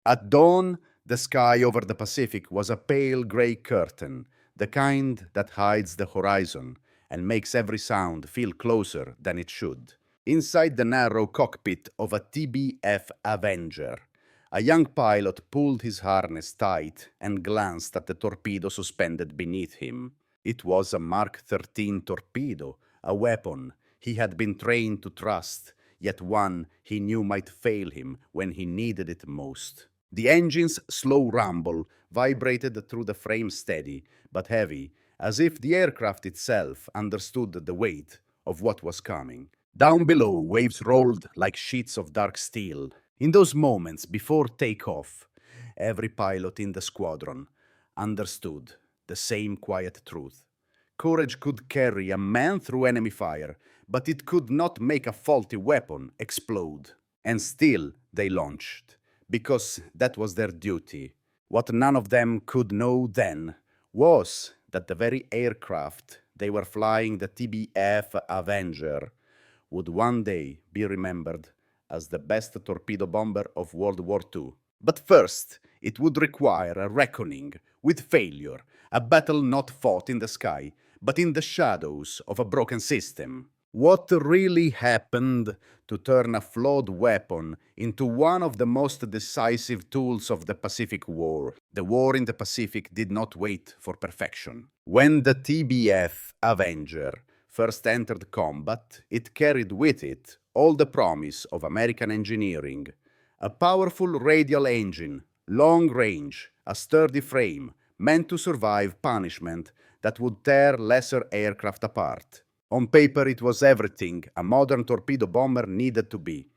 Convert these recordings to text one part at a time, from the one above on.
At dawn, the sky over the Pacific was a pale gray curtain, the kind that hides the horizon and makes every sound feel closer than it should. Inside the narrow cockpit of a TBF Avenger, a young pilot pulled his harness tight and glanced at the torpedo suspended beneath him. It was a Mark 13 torpedo, a weapon he had been trained to trust, yet one he knew might fail him when he needed it most. The engine's slow rumble vibrated through the frame steady, but heavy, as if the aircraft itself understood the weight of what was coming. Down below, waves rolled like sheets of dark steel. In those moments before takeoff, every pilot in the squadron understood the same quiet truth. Courage could carry a man through enemy fire, but it could not make a faulty weapon explode. And still they launched, because that was their duty. What none of them could know then was that the very aircraft they were flying, the TBF Avenger, would one day be remembered as the best torpedo bomber of World War II. But first, it would require a reckoning with failure, a battle not fought in the sky, but in the shadows of a broken system. What really happened to turn a flawed weapon into one of the most decisive tools of the Pacific War? The war in the Pacific did not wait for perfection. When the TBF Avenger first entered combat, it carried with it all the promise of American engineering. A powerful radial engine, long range, a sturdy frame, meant to survive punishment that would tear lesser aircraft apart. On paper, it was everything a modern torpedo bomber needed to be.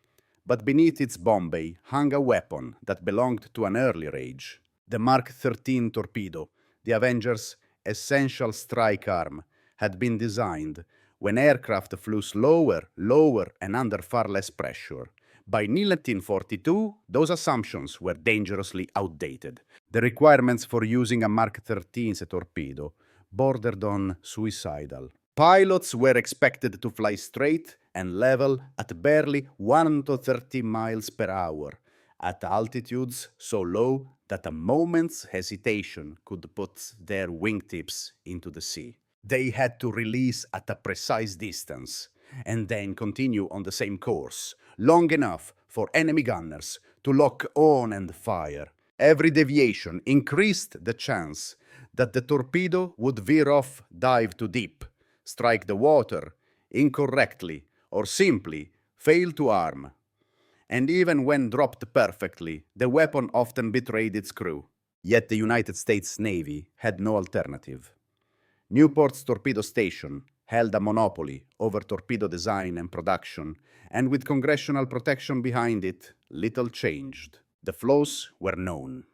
But beneath its bomb bay hung a weapon that belonged to an earlier age. The Mark 13 torpedo, the Avenger's essential strike arm, had been designed when aircraft flew slower, lower, and under far less pressure. By 1942, those assumptions were dangerously outdated. The requirements for using a Mark 13 torpedo bordered on suicidal. Pilots were expected to fly straight and level at barely 130 miles per hour, at altitudes so low that a moment's hesitation could put their wingtips into the sea. They had to release at a precise distance and then continue on the same course, long enough for enemy gunners to lock on and fire. Every deviation increased the chance that the torpedo would veer off, dive too deep, strike the water incorrectly, or simply fail to arm. And even when dropped perfectly, the weapon often betrayed its crew. Yet the United States Navy had no alternative. Newport's torpedo station held a monopoly over torpedo design and production, and with congressional protection behind it, little changed. The flaws were known.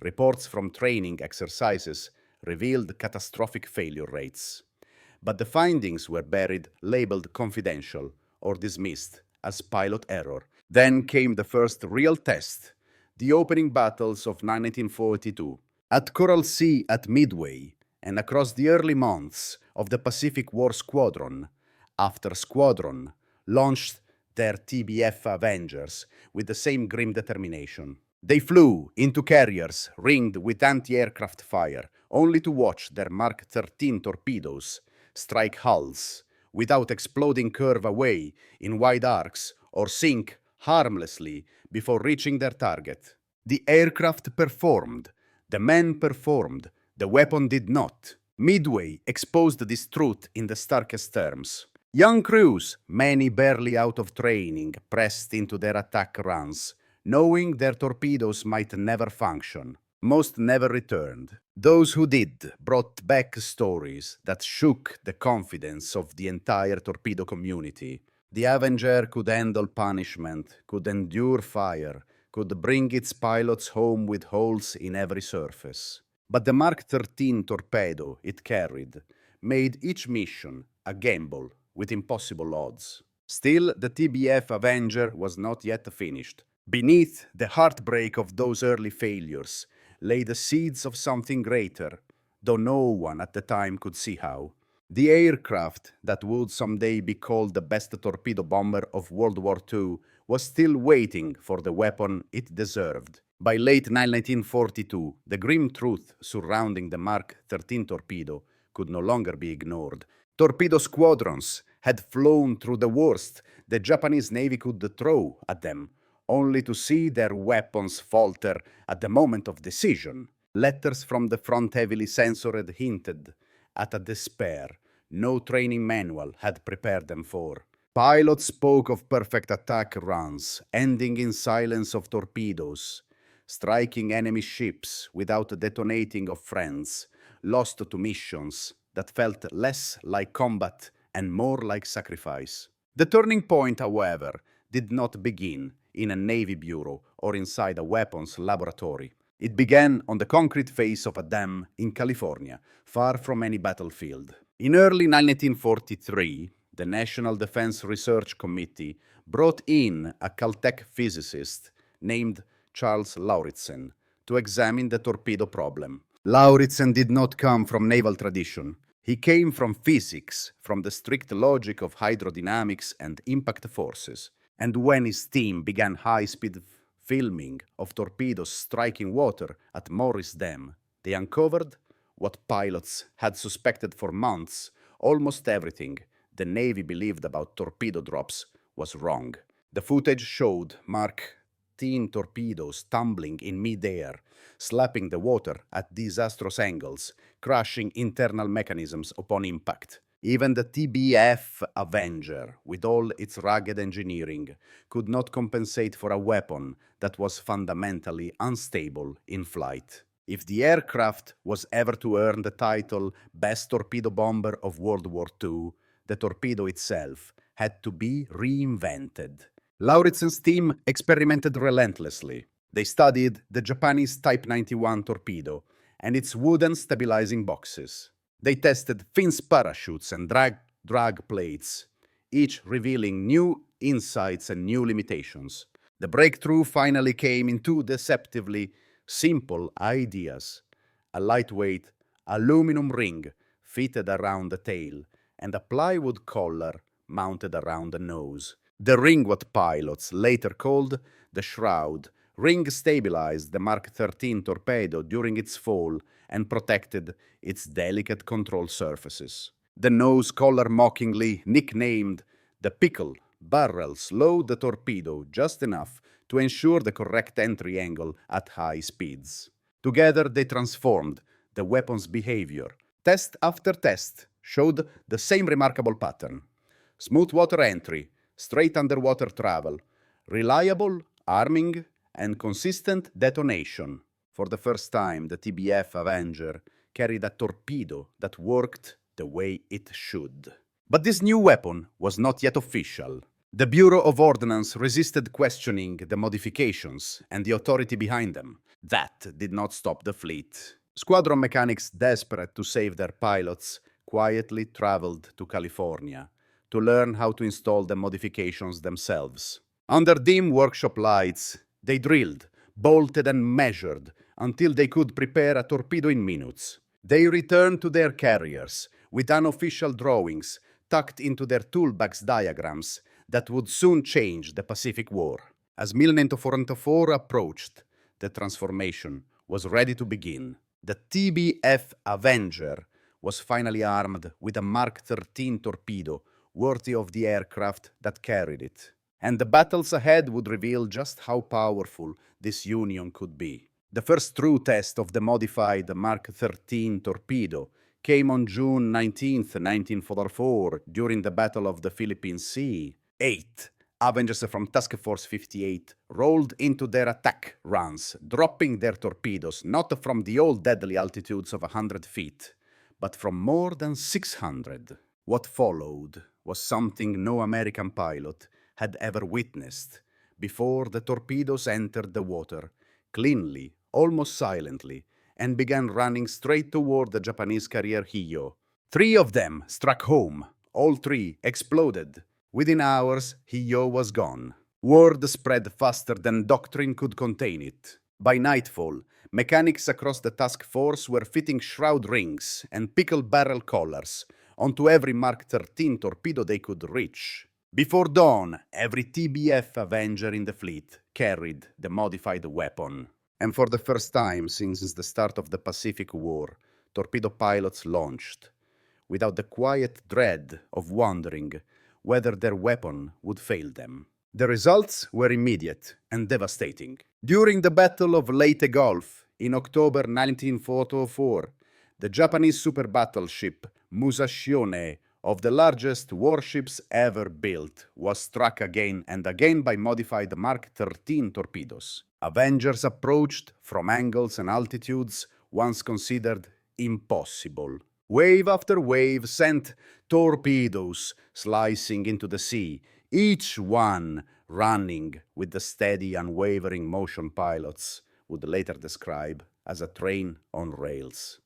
Reports from training exercises revealed catastrophic failure rates. But the findings were buried, labeled confidential, or dismissed as pilot error. Then came the first real test, the opening battles of 1942. At Coral Sea at Midway, and across the early months of the Pacific War Squadron, after Squadron launched their TBF Avengers with the same grim determination. They flew into carriers ringed with anti-aircraft fire, only to watch their Mark 13 torpedoes strike hulls without exploding curve away in wide arcs or sink harmlessly before reaching their target. The aircraft performed, the men performed, the weapon did not. Midway exposed this truth in the starkest terms. Young crews, many barely out of training, pressed into their attack runs, knowing their torpedoes might never function. Most never returned. Those who did brought back stories that shook the confidence of the entire torpedo community. The Avenger could handle punishment, could endure fire, could bring its pilots home with holes in every surface. But the Mark 13 torpedo it carried made each mission a gamble with impossible odds. Still, the TBF Avenger was not yet finished. Beneath the heartbreak of those early failures lay the seeds of something greater, though no one at the time could see how. The aircraft that would someday be called the best torpedo bomber of World War II was still waiting for the weapon it deserved. By late 1942, the grim truth surrounding the Mark 13 torpedo could no longer be ignored. Torpedo squadrons had flown through the worst the Japanese Navy could throw at them, only to see their weapons falter at the moment of decision. Letters from the front heavily censored hinted at a despair no training manual had prepared them for. Pilots spoke of perfect attack runs, ending in silence of torpedoes, striking enemy ships without detonating of friends, lost to missions that felt less like combat and more like sacrifice. The turning point, however, did not begin in a Navy bureau or inside a weapons laboratory. It began on the concrete face of a dam in California, far from any battlefield. In early 1943, the National Defense Research Committee brought in a Caltech physicist named Charles Lauritsen to examine the torpedo problem. Lauritsen did not come from naval tradition. He came from physics, from the strict logic of hydrodynamics and impact forces. And when his team began high-speed filming of torpedoes striking water at Morris Dam, they uncovered what pilots had suspected for months. Almost everything the Navy believed about torpedo drops was wrong. The footage showed Mark 13 torpedoes tumbling in mid-air, slapping the water at disastrous angles, crushing internal mechanisms upon impact. Even the TBF Avenger, with all its rugged engineering, could not compensate for a weapon that was fundamentally unstable in flight. If the aircraft was ever to earn the title Best Torpedo Bomber of World War II, the torpedo itself had to be reinvented. Lauritsen's team experimented relentlessly. They studied the Japanese Type 91 torpedo and its wooden stabilizing boxes. They tested fins parachutes and drag plates, each revealing new insights and new limitations. The breakthrough finally came in two deceptively simple ideas: a lightweight aluminum ring fitted around the tail and a plywood collar mounted around the nose. The ring, what pilots later called the shroud, ring stabilized the Mark 13 torpedo during its fall and protected its delicate control surfaces. The nose collar, mockingly nicknamed the pickle barrel, slowed the torpedo just enough to ensure the correct entry angle at high speeds. Together they transformed the weapon's behavior. Test after test showed the same remarkable pattern: smooth water entry, straight underwater travel, reliable arming, and consistent detonation. For the first time, the TBF Avenger carried a torpedo that worked the way it should. But this new weapon was not yet official. The Bureau of Ordnance resisted questioning the modifications and the authority behind them. That did not stop the fleet. Squadron mechanics, desperate to save their pilots, quietly traveled to California to learn how to install the modifications themselves. Under dim workshop lights, they drilled, bolted, and measured until they could prepare a torpedo in minutes. They returned to their carriers with unofficial drawings tucked into their toolbox diagrams that would soon change the Pacific War. As 1944 approached, the transformation was ready to begin. The TBF Avenger was finally armed with a Mark 13 torpedo worthy of the aircraft that carried it. And the battles ahead would reveal just how powerful this union could be. The first true test of the modified Mark 13 torpedo came on June 19, 1944, during the Battle of the Philippine Sea. 8 Avengers from Task Force 58 rolled into their attack runs, dropping their torpedoes not from the old deadly altitudes of 100 feet, but from more than 600. What followed was something no American pilot had ever witnessed. Before the torpedoes entered the water, cleanly, almost silently, and began running straight toward the Japanese carrier Hiyo. 3 of them struck home. All 3 exploded. Within hours, Hiyo was gone. Word spread faster than doctrine could contain it. By nightfall, mechanics across the task force were fitting shroud rings and pickle barrel collars onto every Mark 13 torpedo they could reach. Before dawn, every TBF Avenger in the fleet carried the modified weapon. And for the first time since the start of the Pacific War, torpedo pilots launched, without the quiet dread of wondering whether their weapon would fail them. The results were immediate and devastating. During the Battle of Leyte Gulf in October 1944, the Japanese super battleship Musashione, of the largest warships ever built, was struck again and again by modified Mark 13 torpedoes. Avengers approached from angles and altitudes once considered impossible. Wave after wave sent torpedoes slicing into the sea, each one running with the steady, unwavering motion pilots would later describe as a train on rails.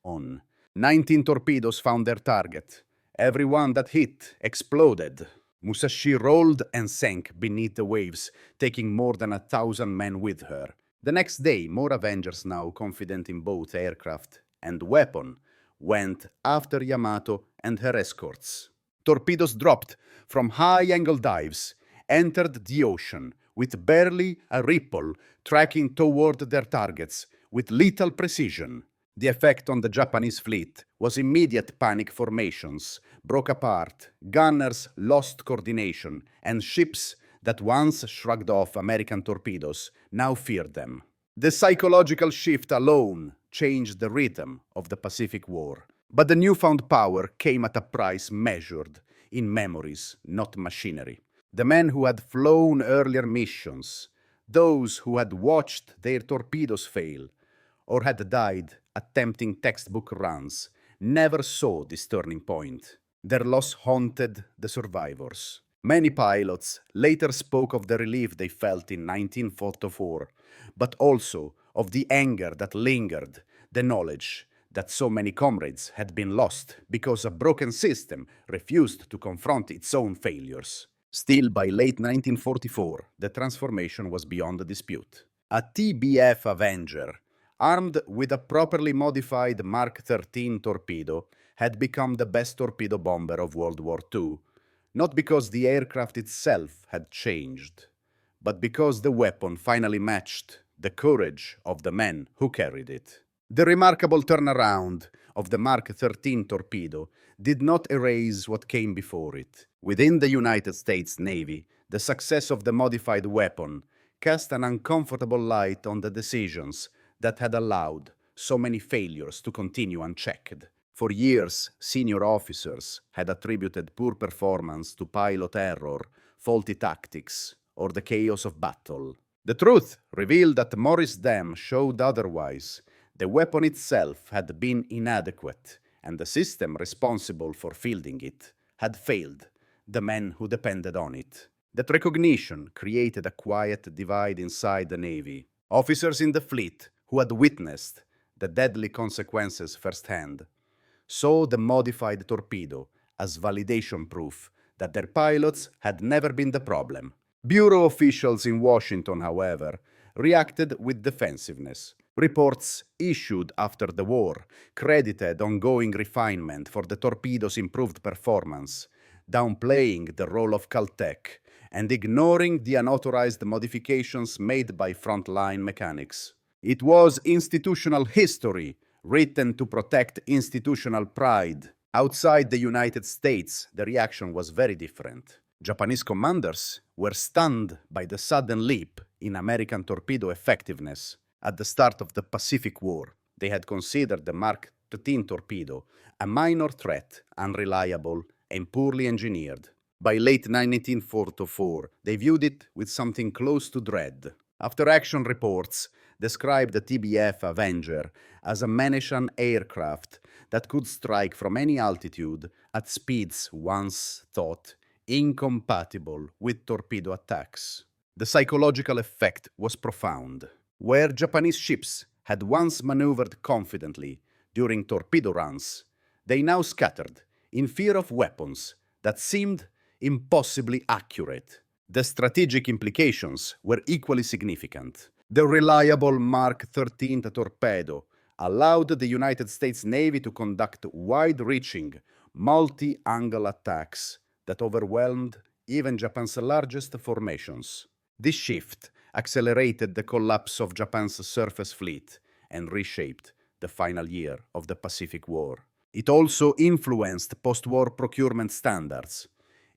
19 torpedoes found their target. Every one that hit exploded. Musashi rolled and sank beneath the waves, taking more than 1,000 men with her. The next day, more Avengers, now confident in both aircraft and weapon, went after Yamato and her escorts. Torpedoes dropped from high-angle dives, entered the ocean with barely a ripple, tracking toward their targets with lethal precision. The effect on the Japanese fleet was immediate. Panic formations broke apart, gunners lost coordination, and ships that once shrugged off American torpedoes now feared them. The psychological shift alone changed the rhythm of the Pacific War. But the newfound power came at a price measured in memories, not machinery. The men who had flown earlier missions, those who had watched their torpedoes fail, or had died attempting textbook runs, never saw this turning point. Their loss haunted the survivors. Many pilots later spoke of the relief they felt in 1944, but also of the anger that lingered, the knowledge that so many comrades had been lost because a broken system refused to confront its own failures. Still, by late 1944, the transformation was beyond dispute. A TBF Avenger, armed with a properly modified Mark 13 torpedo, had become the best torpedo bomber of World War II, not because the aircraft itself had changed, but because the weapon finally matched the courage of the men who carried it. The remarkable turnaround of the Mark 13 torpedo did not erase what came before it. Within the United States Navy, the success of the modified weapon cast an uncomfortable light on the decisions that had allowed so many failures to continue unchecked. For years, senior officers had attributed poor performance to pilot error, faulty tactics, or the chaos of battle. The truth revealed that Morris Dam showed otherwise. The weapon itself had been inadequate, and the system responsible for fielding it had failed the men who depended on it. That recognition created a quiet divide inside the Navy. Officers in the fleet who had witnessed the deadly consequences firsthand saw the modified torpedo as validation proof that their pilots had never been the problem. Bureau officials in Washington, however, reacted with defensiveness. Reports issued after the war credited ongoing refinement for the torpedo's improved performance, downplaying the role of Caltech and ignoring the unauthorized modifications made by frontline mechanics. It was institutional history written to protect institutional pride. Outside the United States, the reaction was very different. Japanese commanders were stunned by the sudden leap in American torpedo effectiveness. At the start of the Pacific War, they had considered the Mark 13 torpedo a minor threat, unreliable, and poorly engineered. By late 1944, they viewed it with something close to dread. After-action reports described the TBF Avenger as a Manetian aircraft that could strike from any altitude at speeds once thought incompatible with torpedo attacks. The psychological effect was profound. Where Japanese ships had once maneuvered confidently during torpedo runs, they now scattered in fear of weapons that seemed impossibly accurate. The strategic implications were equally significant. The reliable Mark 13 torpedo allowed the United States Navy to conduct wide-reaching, multi-angle attacks that overwhelmed even Japan's largest formations. This shift accelerated the collapse of Japan's surface fleet, and reshaped the final year of the Pacific War. It also influenced post-war procurement standards,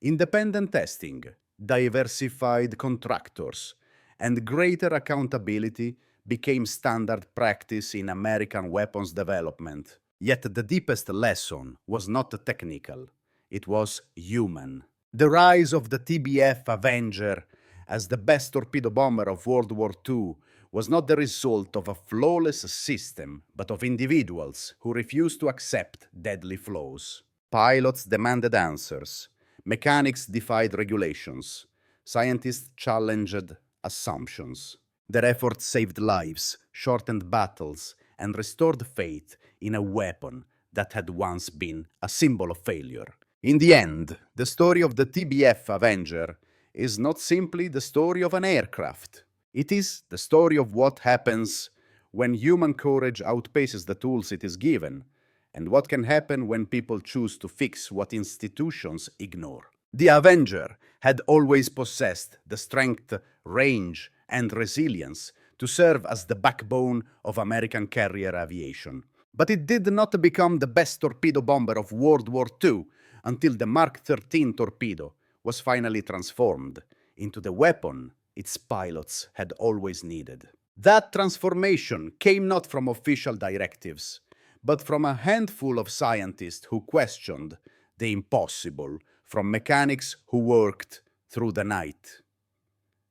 independent testing, diversified contractors, and greater accountability became standard practice in American weapons development. Yet the deepest lesson was not technical, it was human. The rise of the TBF Avenger as the best torpedo bomber of World War II was not the result of a flawless system, but of individuals who refused to accept deadly flaws. Pilots demanded answers, mechanics defied regulations, scientists challenged assumptions. Their efforts saved lives, shortened battles, and restored faith in a weapon that had once been a symbol of failure. In the end, the story of the TBF Avenger is not simply the story of an aircraft. It is the story of what happens when human courage outpaces the tools it is given, and what can happen when people choose to fix what institutions ignore. The Avenger had always possessed the strength, range, and resilience to serve as the backbone of American carrier aviation. But it did not become the best torpedo bomber of World War II until the Mark 13 torpedo was finally transformed into the weapon its pilots had always needed. That transformation came not from official directives, but from a handful of scientists who questioned the impossible, from mechanics who worked through the night,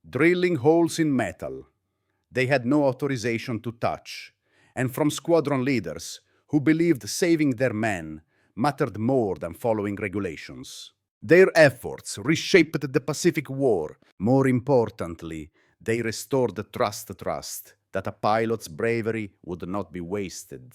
drilling holes in metal they had no authorization to touch, and from squadron leaders who believed saving their men mattered more than following regulations. Their efforts reshaped the Pacific War. More importantly, they restored the trust that a pilot's bravery would not be wasted.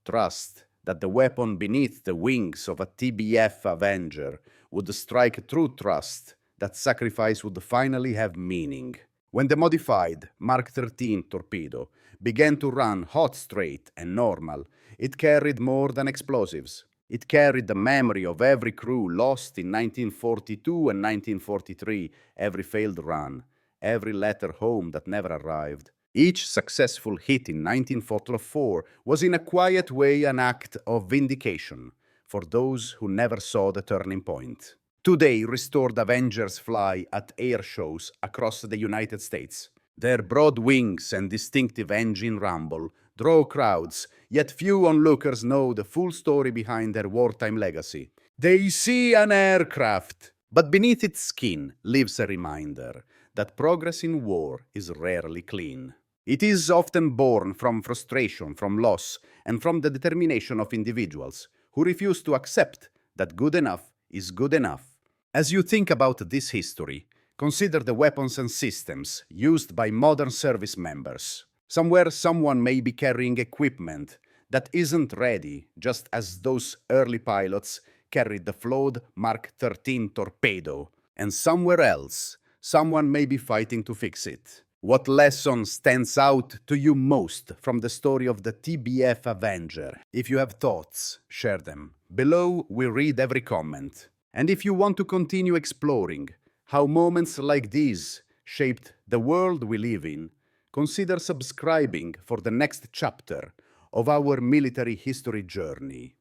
Trust that the weapon beneath the wings of a TBF Avenger would strike true trust that sacrifice would finally have meaning. When the modified Mark 13 torpedo began to run hot, straight, and normal, it carried more than explosives. It carried the memory of every crew lost in 1942 and 1943, every failed run, every letter home that never arrived. Each successful hit in 1944 was in a quiet way an act of vindication for those who never saw the turning point. Today, restored Avengers fly at air shows across the United States. Their broad wings and distinctive engine rumble draw crowds, yet few onlookers know the full story behind their wartime legacy. They see an aircraft, but beneath its skin lives a reminder that progress in war is rarely clean. It is often born from frustration, from loss, and from the determination of individuals who refuse to accept that good enough is good enough. As you think about this history, consider the weapons and systems used by modern service members. Somewhere someone may be carrying equipment that isn't ready, just as those early pilots carried the flawed Mark 13 torpedo. And somewhere else, someone may be fighting to fix it. What lesson stands out to you most from the story of the TBF Avenger? If you have thoughts, share them. Below, we read every comment. And if you want to continue exploring how moments like these shaped the world we live in, consider subscribing for the next chapter of our military history journey.